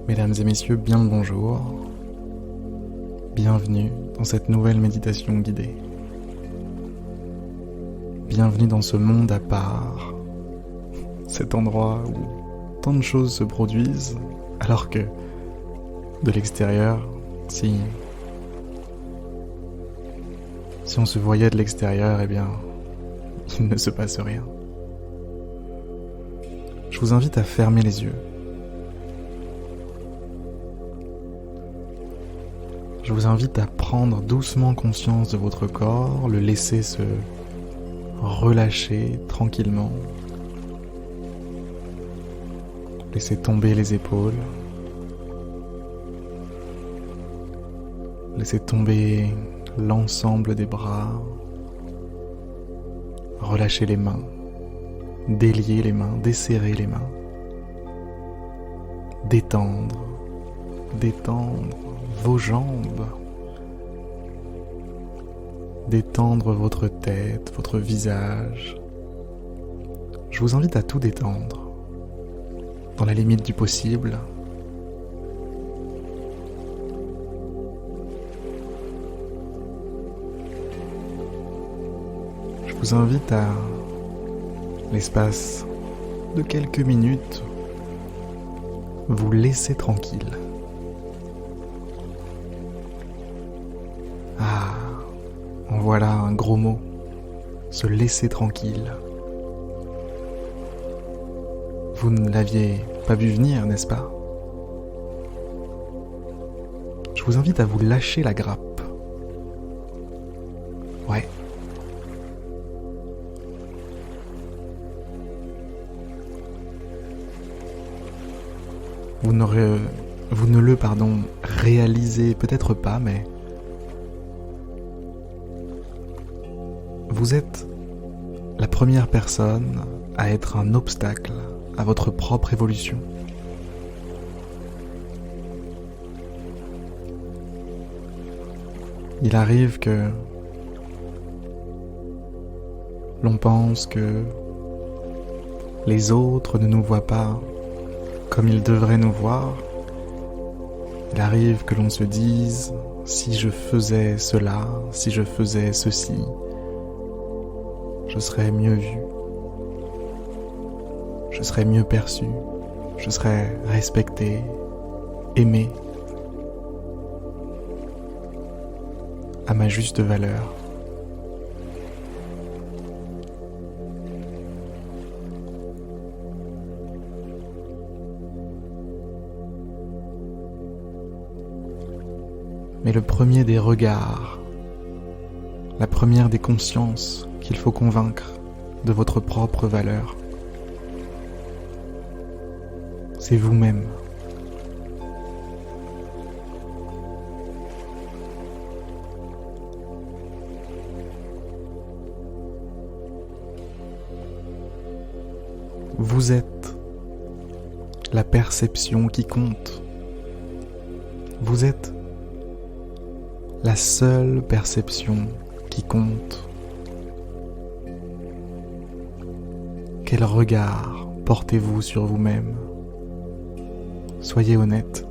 Mesdames et messieurs, bien le bonjour. Bienvenue dans cette nouvelle méditation guidée. Bienvenue dans ce monde à part, cet endroit où tant de choses se produisent, alors que de l'extérieur, si on se voyait de l'extérieur, eh bien, il ne se passe rien. Je vous invite à fermer les yeux. Je vous invite à prendre doucement conscience de votre corps, le laisser se relâcher tranquillement. Laissez tomber les épaules. Laissez tomber l'ensemble des bras. Relâchez les mains. Déliez les mains, desserrez les mains. Détendre vos jambes. Détendre votre tête, votre visage. Je vous invite à tout détendre, dans la limite du possible. Je vous invite à, l'espace de quelques minutes, vous laisser tranquille. En voilà un gros mot, se laisser tranquille. Vous ne l'aviez pas vu venir, n'est-ce pas? Je vous invite à vous lâcher la grappe. Ouais. Vous ne le réalisez peut-être pas, mais vous êtes la première personne à être un obstacle à votre propre évolution. Il arrive que l'on pense que les autres ne nous voient pas comme ils devraient nous voir. Il arrive que l'on se dise, si je faisais cela, si je faisais ceci, je serais mieux vu, je serais mieux perçu, je serais respecté, aimé, à ma juste valeur. Mais le premier des regards, la première des consciences qu'il faut convaincre de votre propre valeur, c'est vous-même. Vous êtes la perception qui compte. Vous êtes la seule perception qui compte. Quel regard portez-vous sur vous-même? Soyez honnête.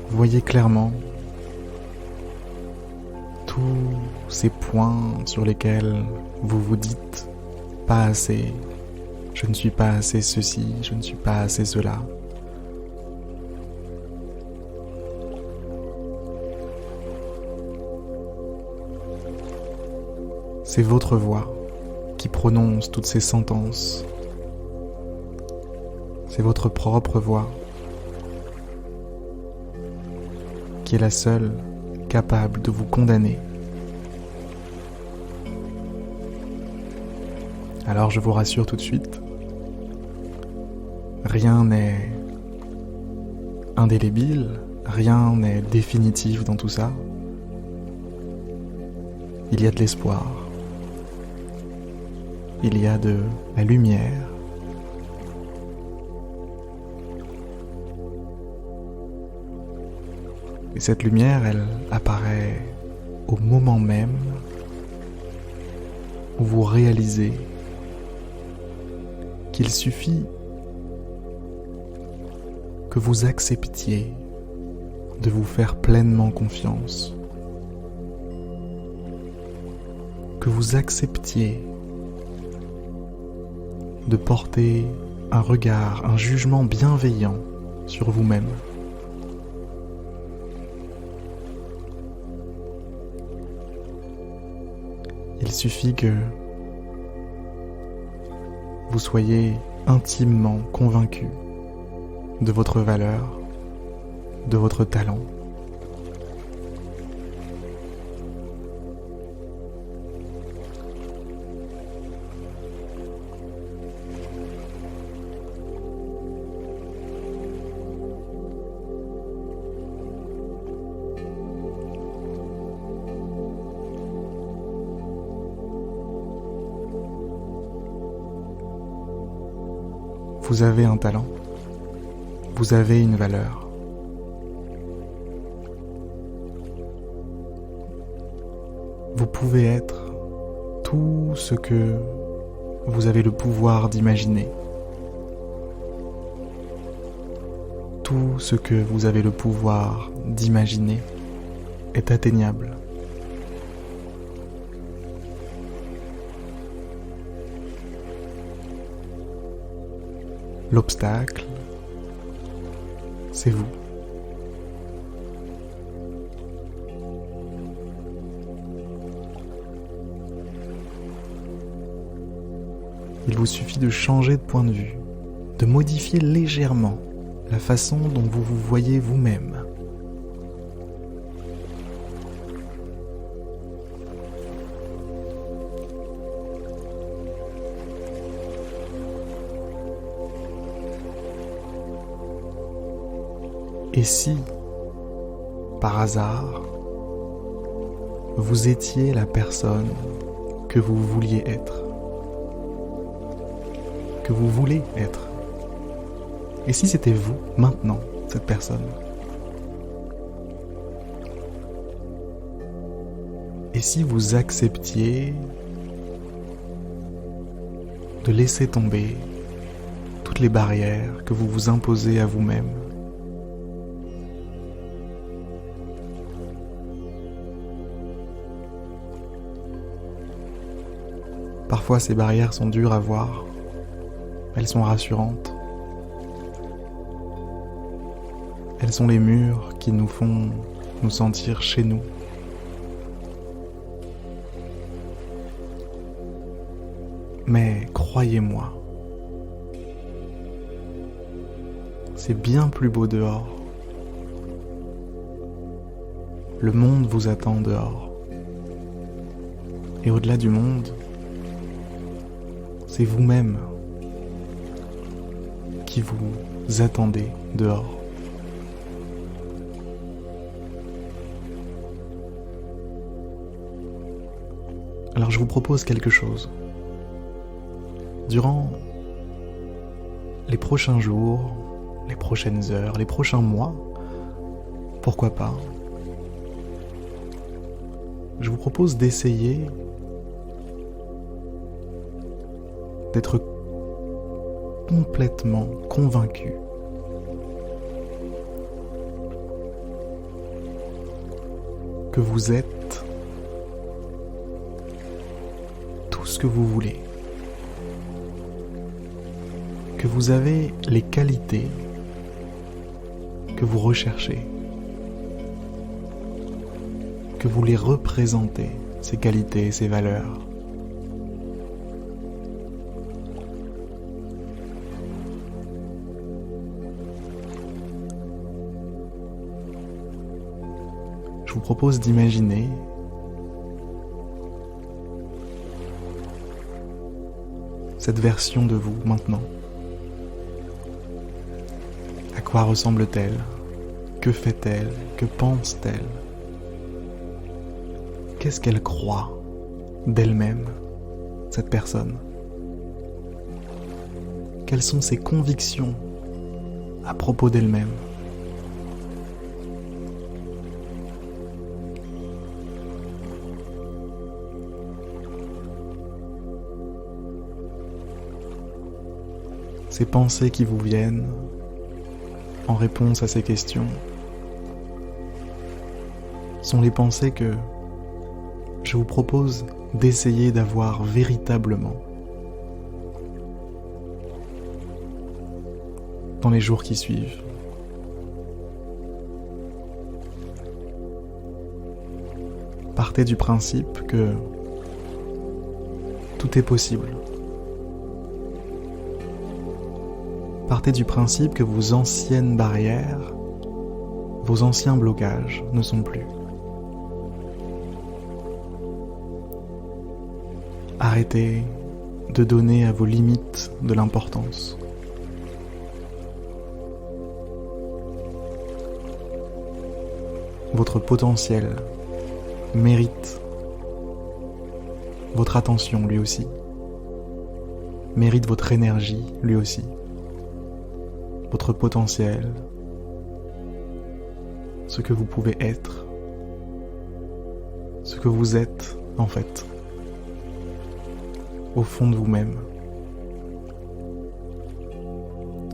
Voyez clairement tous ces points sur lesquels vous vous dites pas assez, je ne suis pas assez ceci, je ne suis pas assez cela. C'est votre voix qui prononce toutes ces sentences. C'est votre propre voix qui est la seule capable de vous condamner. Alors je vous rassure tout de suite, rien n'est indélébile, rien n'est définitif dans tout ça. Il y a de l'espoir, il y a de la lumière. Et cette lumière, elle apparaît au moment même où vous réalisez qu'il suffit que vous acceptiez de vous faire pleinement confiance, que vous acceptiez de porter un regard, un jugement bienveillant sur vous-même. Il suffit que vous soyez intimement convaincu de votre valeur, de votre talent. Vous avez un talent, vous avez une valeur. Vous pouvez être tout ce que vous avez le pouvoir d'imaginer. Tout ce que vous avez le pouvoir d'imaginer est atteignable. L'obstacle, c'est vous. Il vous suffit de changer de point de vue, de modifier légèrement la façon dont vous vous voyez vous-même. Et si, par hasard, vous étiez la personne que vous vouliez être, que vous voulez être? Et si c'était vous, maintenant, cette personne? Et si vous acceptiez de laisser tomber toutes les barrières que vous vous imposez à vous-même? Parfois, ces barrières sont dures à voir. Elles sont rassurantes. Elles sont les murs qui nous font nous sentir chez nous. Mais croyez-moi, c'est bien plus beau dehors. Le monde vous attend dehors. Et au-delà du monde, c'est vous-même qui vous attendez dehors. Alors je vous propose quelque chose. Durant les prochains jours, les prochaines heures, les prochains mois, pourquoi pas, je vous propose d'essayer d'être complètement convaincu que vous êtes tout ce que vous voulez, que vous avez les qualités que vous recherchez, que vous les représentez, ces qualités et ces valeurs. Je vous propose d'imaginer cette version de vous maintenant. À quoi ressemble-t-elle? Que fait-elle? Que pense-t-elle? Qu'est-ce qu'elle croit d'elle-même, cette personne? Quelles sont ses convictions à propos d'elle-même? ces pensées qui vous viennent en réponse à ces questions sont les pensées que je vous propose d'essayer d'avoir véritablement dans les jours qui suivent. Partez du principe que tout est possible. Partez du principe que vos anciennes barrières, vos anciens blocages ne sont plus. Arrêtez de donner à vos limites de l'importance. Votre potentiel mérite votre attention lui aussi, mérite votre énergie lui aussi, votre potentiel, ce que vous pouvez être, ce que vous êtes en fait, au fond de vous-même.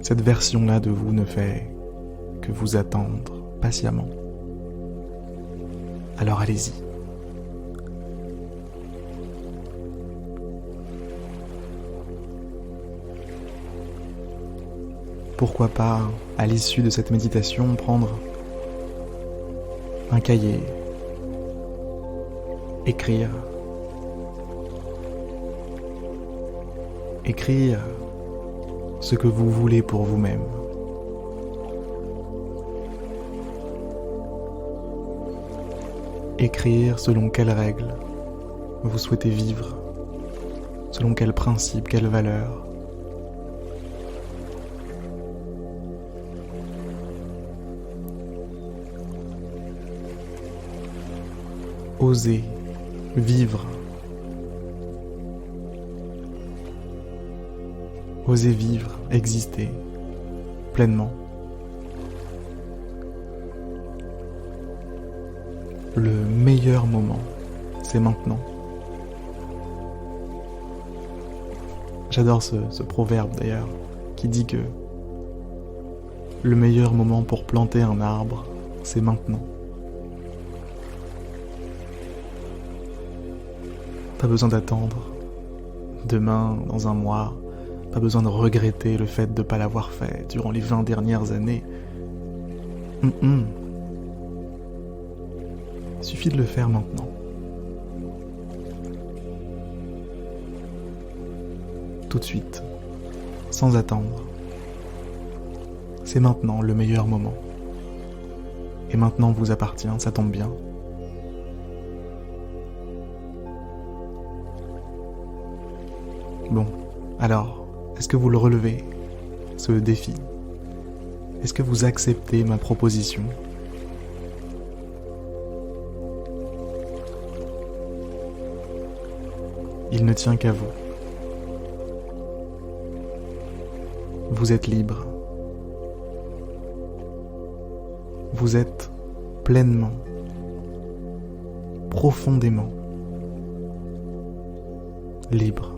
Cette version-là de vous ne fait que vous attendre patiemment. Alors allez-y. Pourquoi pas, à l'issue de cette méditation, prendre un cahier, écrire ce que vous voulez pour vous-même. Écrire selon quelles règles vous souhaitez vivre, selon quels principes, quelles valeurs. Osez vivre. Osez vivre, exister pleinement. Le meilleur moment, c'est maintenant. J'adore ce proverbe d'ailleurs, qui dit que le meilleur moment pour planter un arbre, c'est maintenant. Pas besoin d'attendre demain, dans un mois, pas besoin de regretter le fait de ne pas l'avoir fait durant les 20 dernières années. Il suffit de le faire maintenant. Tout de suite, sans attendre. C'est maintenant le meilleur moment. Et maintenant vous appartient, ça tombe bien. Bon, alors, est-ce que vous le relevez, ce défi? Est-ce que vous acceptez ma proposition? Il ne tient qu'à vous. Vous êtes libre. Vous êtes pleinement, profondément libre.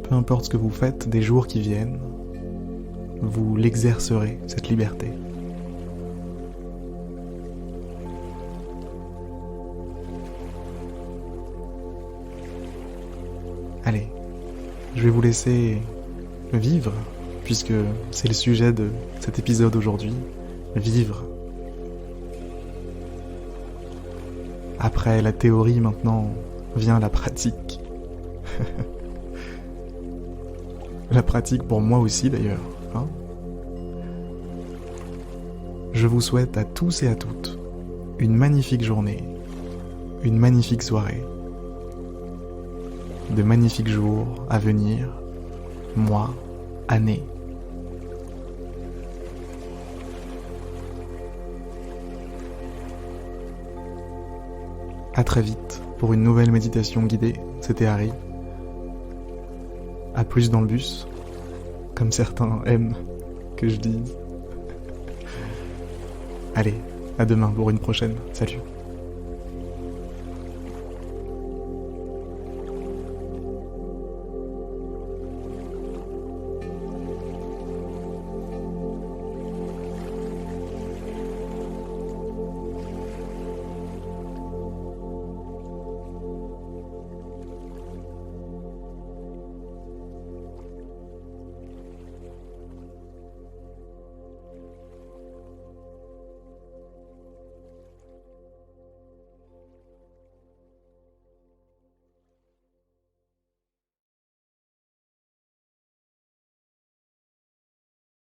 Peu importe ce que vous faites des jours qui viennent, vous l'exercerez, cette liberté. Allez, je vais vous laisser vivre, puisque c'est le sujet de cet épisode aujourd'hui, vivre. Après la théorie, maintenant, vient la pratique. La pratique pour moi aussi d'ailleurs. Hein ? Je vous souhaite à tous et à toutes une magnifique journée, une magnifique soirée, de magnifiques jours à venir, mois, années. À très vite pour une nouvelle méditation guidée. C'était Harry. À plus dans le bus, comme certains aiment que je dise. Allez, à demain pour une prochaine. Salut.